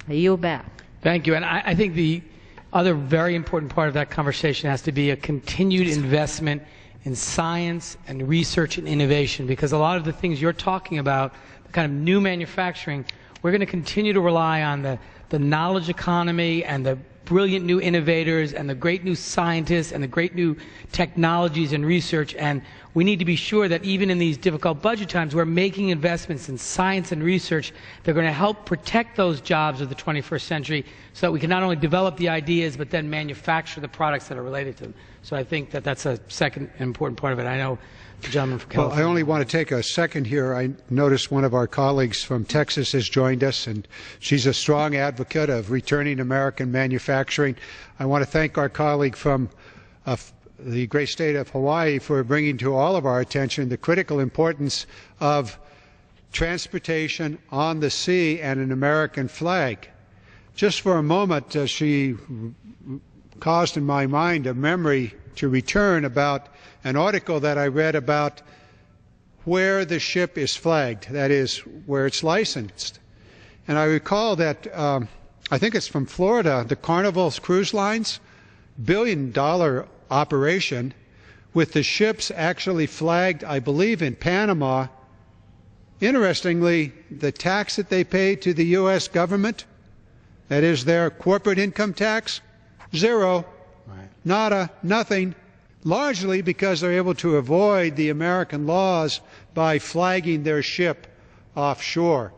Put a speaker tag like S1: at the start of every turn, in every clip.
S1: I yield back.
S2: Thank you. And I think the other very important part of that conversation has to be a continued investment in science and research and innovation, because a lot of the things you're talking about, the kind of new manufacturing, we're going to continue to rely on the knowledge economy and the brilliant new innovators and the great new scientists and the great new technologies and research. And we need to be sure that even in these difficult budget times, we're making investments in science and research that are going to help protect those jobs of the 21st century, so that we can not only develop the ideas but then manufacture the products that are related to them. So I think that that's a second important part of it. I know the gentleman from California.
S3: Well, I only want to take a second here. I noticed one of our colleagues from Texas has joined us, and she's a strong advocate of returning American manufacturing. I want to thank our colleague from the great state of Hawaii for bringing to all of our attention the critical importance of transportation on the sea and an American flag. Just for a moment, she caused in my mind a memory to return about an article that I read about where the ship is flagged, that is, where it's licensed. And I recall that, I think it's from Florida, the Carnival Cruise Lines, billion-dollar operation, with the ships actually flagged, I believe, in Panama. Interestingly, the tax that they pay to the U.S. government, that is their corporate income tax, zero, nada, nothing, largely because they're able to avoid the American laws by flagging their ship offshore.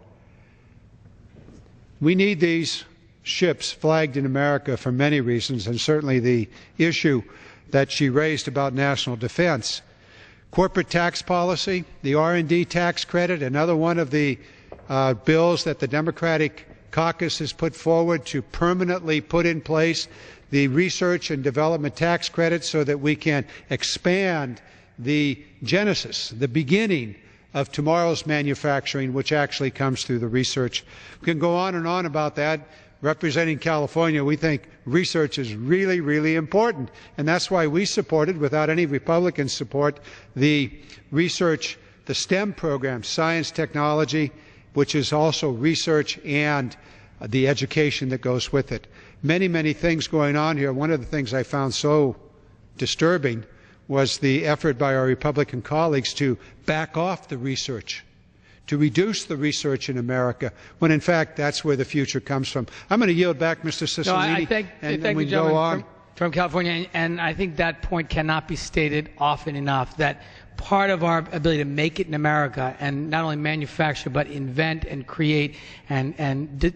S3: We need these ships flagged in America for many reasons, and certainly the issue that she raised about national defense. Corporate tax policy, the R&D tax credit, another one of the bills that the Democratic caucus has put forward to permanently put in place the research and development tax credit so that we can expand the genesis, the beginning of tomorrow's manufacturing, which actually comes through the research. We can go on and on about that. Representing California, we think research is really, really important, and that's why we supported, without any Republican support, the research, the STEM program, science, technology, which is also research and the education that goes with it. Many, many things going on here. One of the things I found so disturbing was the effort by our Republican colleagues to back off the research, to reduce the research in America, when in fact that's where the future comes from. I'm going to yield back, Mr. Cicilline, and then we go on.
S2: From California, and I think that point cannot be stated often enough, that part of our ability to make it in America and not only manufacture but invent and create and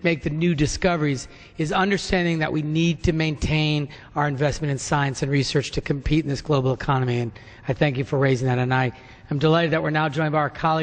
S2: make the new discoveries is understanding that we need to maintain our investment in science and research to compete in this global economy. And I thank you for raising that, and I am delighted that we're now joined by our colleagues